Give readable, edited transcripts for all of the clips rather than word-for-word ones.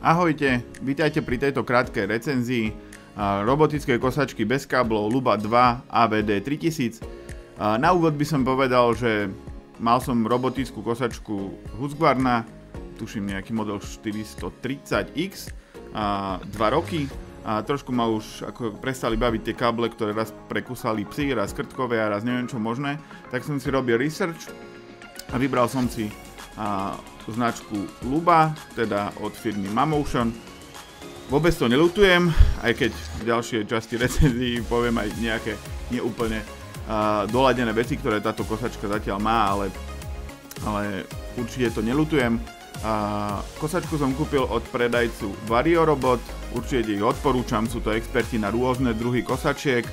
Ahojte, vítajte pri tejto krátkej recenzii robotickej kosačky bez káblov Luba 2 AVD 3000. Na úvod by som povedal, že mal som robotickú kosačku Husqvarna, tuším nejaký model 430X, 2 roky. A trošku ma už ako prestali baviť tie káble, ktoré raz prekúsali psi, raz krtkové a raz neviem čo možné. Tak som si robil research a vybral som si značku Luba, teda od firmy Mamotion. Vôbec to neľutujem, aj keď v ďalšej časti recenzií poviem aj nejaké neúplne doladené veci, ktoré táto kosačka zatiaľ má, ale určite to neľutujem. Kosačku som kúpil od predajcu VarioRobot, určite ich odporúčam, sú to experti na rôzne druhy kosačiek,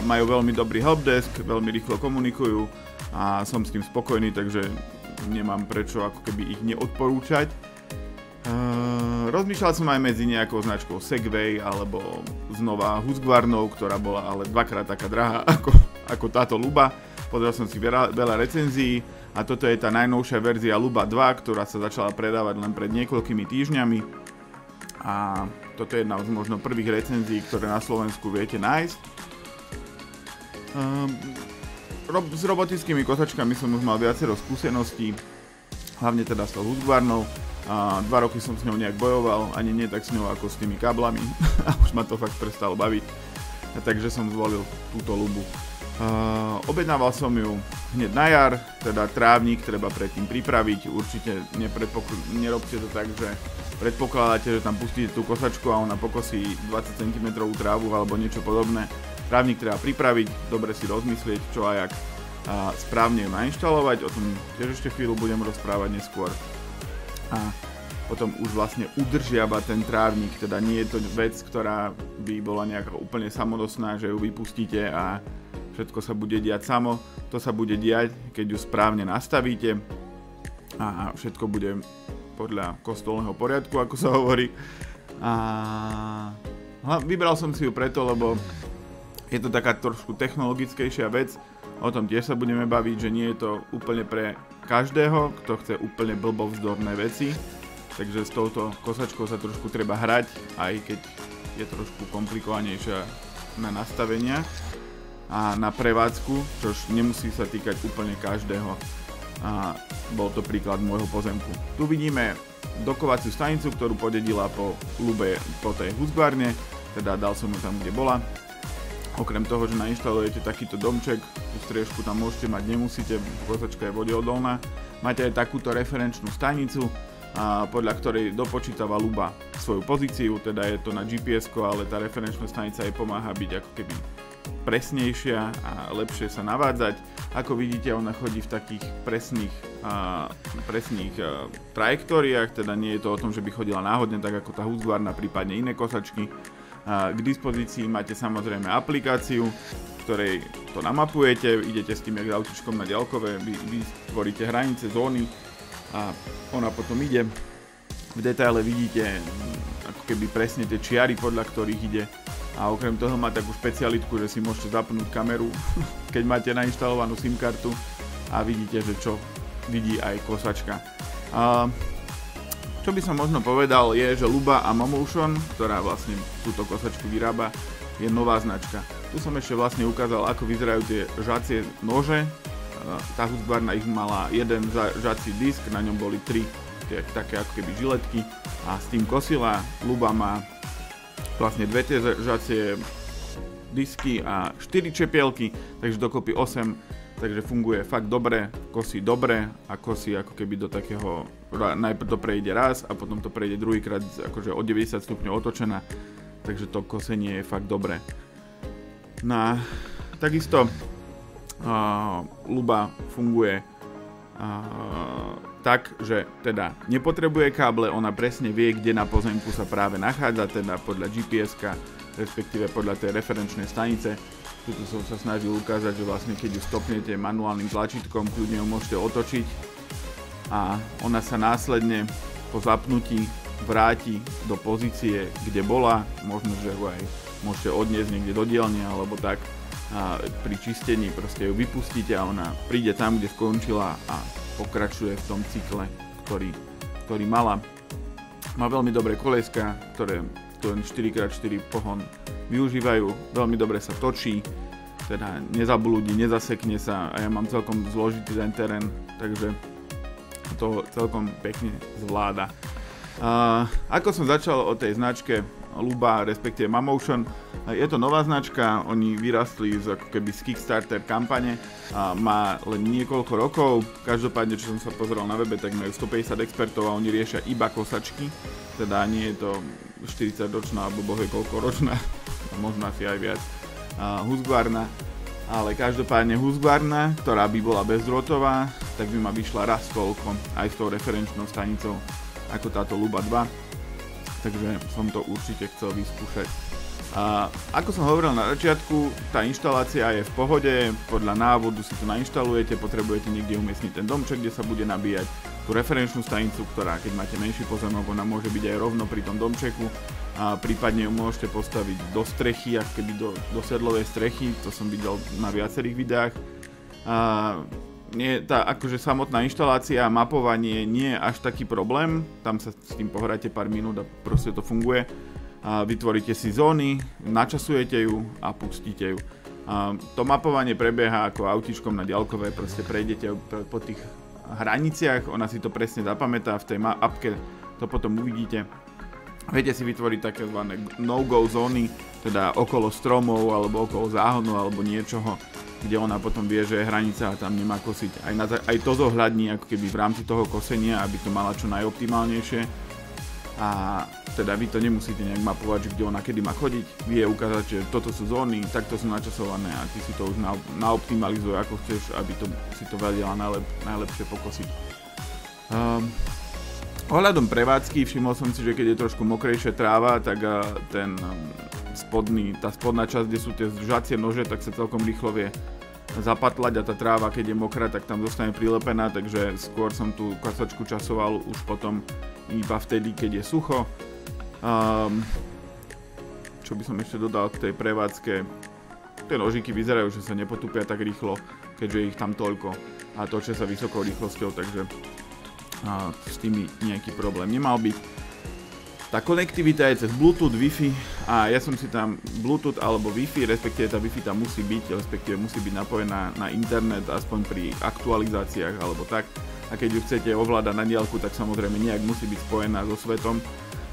majú veľmi dobrý helpdesk, veľmi rýchlo komunikujú a som s tým spokojný, takže nemám prečo ako keby ich neodporúčať. Rozmýšľal som aj medzi nejakou značkou Segway alebo znova Husqvarnou, ktorá bola ale dvakrát taká drahá ako táto Luba. Pozrel som si veľa recenzií a toto je tá najnovšia verzia Luba 2, ktorá sa začala predávať len pred niekoľkými týždňami. A toto je jedna z možno prvých recenzií, ktoré na Slovensku viete nájsť. S robotickými kosačkami som už mal viacero skúseností, hlavne teda s tou Husqvarnou. 2 roky som s ňou nejak bojoval, ani nie tak s ňou ako s tými káblami a už ma to fakt prestalo baviť, takže som zvolil túto Lubu. Objednával som ju hneď na jar, teda trávnik treba predtým pripraviť, určite nerobte to tak, že predpokladáte, že tam pustíte tú kosačku a ona pokosí 20 cm trávu alebo niečo podobné. Trávnik treba pripraviť, dobre si rozmyslieť, čo a jak správne ju nainštalovať, o tom tiež ešte chvíľu budem rozprávať neskôr. A potom už vlastne udržiava ten trávnik, teda nie je to vec, ktorá by bola nejaká úplne samodostná, že ju vypustíte a všetko sa bude diať samo. To sa bude diať, keď ju správne nastavíte a všetko bude podľa kostolného poriadku, ako sa hovorí. A vybral som si ju preto, lebo je to taká trošku technologickejšia vec, o tom tiež sa budeme baviť, že nie je to úplne pre každého, kto chce úplne blbovzdorné veci, takže s touto kosačkou sa trošku treba hrať, aj keď je trošku komplikovanejšia na nastavenia a na prevádzku, čož nemusí sa týkať úplne každého. A bol to príklad môjho pozemku. Tu vidíme dokovaciu stanicu, ktorú podedila po Lube, po tej Husqvarne, teda dal som ju tam, kde bola. Okrem toho, že nainštalujete takýto domček, tú striežku tam môžete mať, nemusíte, kosačka je vodeodolná. Máte aj takúto referenčnú stanicu, podľa ktorej dopočítava Luba svoju pozíciu, teda je to na GPS-ko, ale tá referenčná stanica jej pomáha byť ako keby presnejšia a lepšie sa navádzať. Ako vidíte, ona chodí v takých presných trajektóriách, teda nie je to o tom, že by chodila náhodne, tak ako tá Husqvarna, prípadne iné kosačky. K dispozícii máte samozrejme aplikáciu, v ktorej to namapujete, idete s tým jak autičkom na ďalkové, vy tvoríte hranice, zóny a ona potom ide. V detaile vidíte ako keby presne tie čiary, podľa ktorých ide. A okrem toho má takú špecialitku, že si môžete zapnúť kameru, keď máte nainštalovanú SIM kartu a vidíte, že čo vidí aj kosačka. Čo by som možno povedal je, že Luba a Mamotion, ktorá vlastne túto kosačku vyrába, je nová značka. Tu som ešte vlastne ukázal, ako vyzerajú tie žacie nože. Tá Husqvarna ich mala jeden žací disk, na ňom boli 3 také ako keby žiletky a s tým kosila. Luba má vlastne 2 tie žacie disky a 4 čepielky, takže dokopy 8. Takže funguje fakt dobre, kosí dobre a kosí ako keby do takého, najprv to prejde raz a potom to prejde druhýkrát akože o 90 stupňov otočená, takže to kosenie je fakt dobré. No takisto Luba funguje tak, že teda nepotrebuje káble, ona presne vie, kde na pozemku sa práve nachádza, teda podľa GPS-ka, respektíve podľa tej referenčnej stanice. Tuto som sa snažil ukázať, že vlastne keď ju stopnete manuálnym tlačítkom, kľudne ju môžete otočiť a ona sa následne po zapnutí vráti do pozície, kde bola, možno, že ho aj môžete odniesť niekde do dielne alebo tak. A pri čistení proste ju vypustíte a ona príde tam, kde skončila a pokračuje v tom cykle, ktorý mala. Má veľmi dobré koleska, ktoré ten 4x4 pohon využívajú, veľmi dobre sa točí, teda nezablúdi, nezasekne sa a ja mám celkom zložitý ten terén, takže to celkom pekne zvláda. Ako som začal o tej značke Luba, respektíve Mamotion, je to nová značka, oni vyrastli ako keby z Kickstarter kampane, má len niekoľko rokov, každopádne čo som sa pozrel na webe, tak majú 150 expertov a oni riešia iba kosačky, teda nie je to 40-ročná alebo bohvie koľko ročná, možno asi aj viac, Husqvarna, ale každopádne Husqvarna, ktorá by bola bezdrôtová, tak by ma vyšla raz toľko aj s tou referenčnou stanicou ako táto Luba 2. Takže som to určite chcel vyskúšať. Ako som hovoril na začiatku, tá inštalácia je v pohode, podľa návodu si to nainštalujete, potrebujete niekde umiestniť ten domček, kde sa bude nabíjať tú referenčnú stanicu, ktorá keď máte menší pozemok, ona môže byť aj rovno pri tom domčeku, a prípadne ju môžete postaviť do strechy, ako keby do sedlovej strechy, to som videl na viacerých videách. Akože samotná inštalácia a mapovanie nie je až taký problém, tam sa s tým pohráte pár minút a proste to funguje. Vytvoríte si zóny, načasujete ju a pustíte ju. To mapovanie prebieha ako autičkom na diaľkové, proste prejdete po tých hraniciach, ona si to presne zapamätá, v tej appke to potom uvidíte. Viete si vytvoriť také zvané no-go zóny, teda okolo stromov alebo okolo záhonu alebo niečoho, kde ona potom vie, že je hranica a tam nemá kosiť. Aj to zohľadní ako keby v rámci toho kosenia, aby to mala čo najoptimálnejšie. A teda vy to nemusíte nejak mapovať, že kde ona kedy má chodiť. Vie ukázať, že toto sú zóny, takto sú načasované a ty si to už naoptimalizuje ako chceš, aby si to vedela najlepšie pokosiť. Ohľadom prevádzky všimol som si, že keď je trošku mokrejšia tráva, tak tá spodná časť, kde sú tie zdržacie nože, tak sa celkom rýchlo vie zapatlať a tá tráva, keď je mokrá, tak tam zostane prilepená, takže skôr som tú kasačku časoval už potom iba vtedy, keď je sucho. Čo by som ešte dodal k tej prevádzke? Tie nožiky vyzerajú, že sa nepotupia tak rýchlo, keďže ich tam toľko a točia sa vysokou rýchlosťou, takže s tými nejaký problém nemal byť. Tá konektivita je cez Bluetooth, Wi-Fi a ja som si tam Bluetooth alebo Wi-Fi, respektíve tá Wi-Fi tam musí byť, respektíve musí byť napojená na internet, aspoň pri aktualizáciách alebo tak. A keď ju chcete ovládať na diaľku, tak samozrejme nejak musí byť spojená so svetom.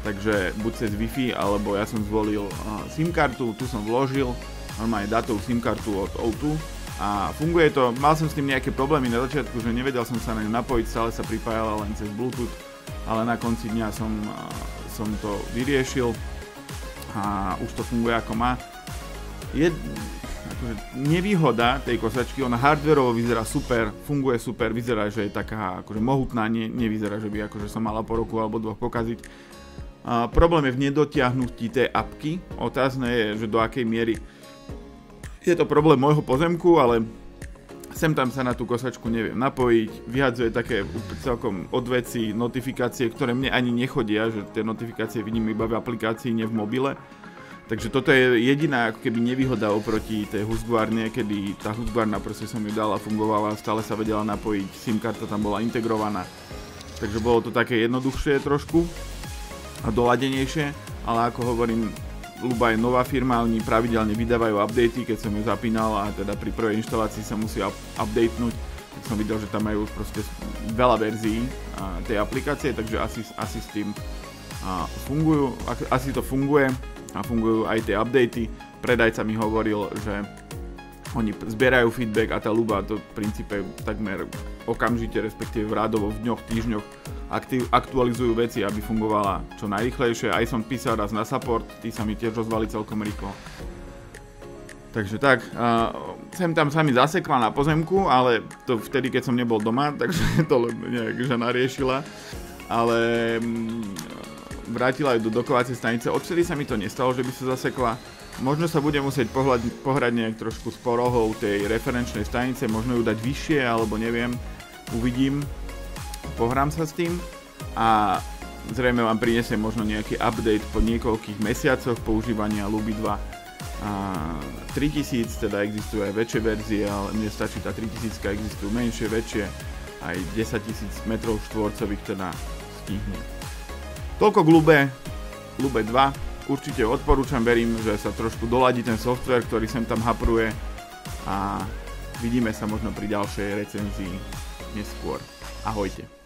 Takže buď cez Wi-Fi, alebo ja som zvolil SIM kartu, tu som vložil, normálne dátovú SIM kartu od O2. A funguje to, mal som s tým nejaké problémy na začiatku, že nevedel som sa na ňu napojiť, stále sa pripájala len cez Bluetooth, ale na konci dňa som to vyriešil a už to funguje ako má. Akože nevýhoda tej kosačky, ona hardwareovo vyzerá super, funguje super, vyzerá, že je taká akože mohutná, nevyzerá, že by akože som mala po roku alebo dvoch pokaziť. Problém je v nedotiahnutí tej apky, otázne je, že do akej miery je to problém môjho pozemku, ale sem tam sa na tú kosačku neviem napojiť, vyhadzuje také celkom odveci notifikácie, ktoré mne ani nechodia, že tie notifikácie vidím iba v aplikácii, nie v mobile. Takže toto je jediná ako keby nevýhoda oproti tej Husqvarne, kedy tá Husqvarna proste som ju dal a fungovala, stále sa vedela napojiť, SIM karta tam bola integrovaná. Takže bolo to také jednoduchšie trošku a doladenejšie, ale ako hovorím, Luba je nová firma, oni pravidelne vydávajú updaty, keď som ju zapínal a teda pri prvej inštalácii sa musí updatenúť, tak som videl, že tam majú proste veľa verzií tej aplikácie, takže asi s tým fungujú, asi to funguje a fungujú aj tie updaty. Predajca mi hovoril, že oni zbierajú feedback a tá Luba to v princípe takmer okamžite, respektíve rádovo v dňoch, týždňoch aktualizujú veci, aby fungovala čo najrýchlejšie. Aj som písal raz na support, tí sa mi tiež rozvali celkom rýchlo. Takže tak, sem tam sa mi zasekla na pozemku, ale to vtedy, keď som nebol doma, takže to nejak žena riešila. Ale vrátila ju do dokovacej stanice, odvtedy sa mi to nestalo, že by sa zasekla. Možno sa bude musieť pohrať nejak trošku s porohou tej referenčnej stanice, možno ju dať vyššie, alebo neviem, uvidím. Pohrám sa s tým a zrejme vám prinesiem možno nejaký update po niekoľkých mesiacoch používania Luby 2. 3000, teda existujú aj väčšie verzie, ale mne stačí tá 3000, existujú menšie, väčšie, aj 10 000 m2, teda stihne. Toľko k Lube 2. Určite odporúčam, verím, že sa trošku doladí ten software, ktorý sem tam hapruje a vidíme sa možno pri ďalšej recenzii neskôr. Ahojte.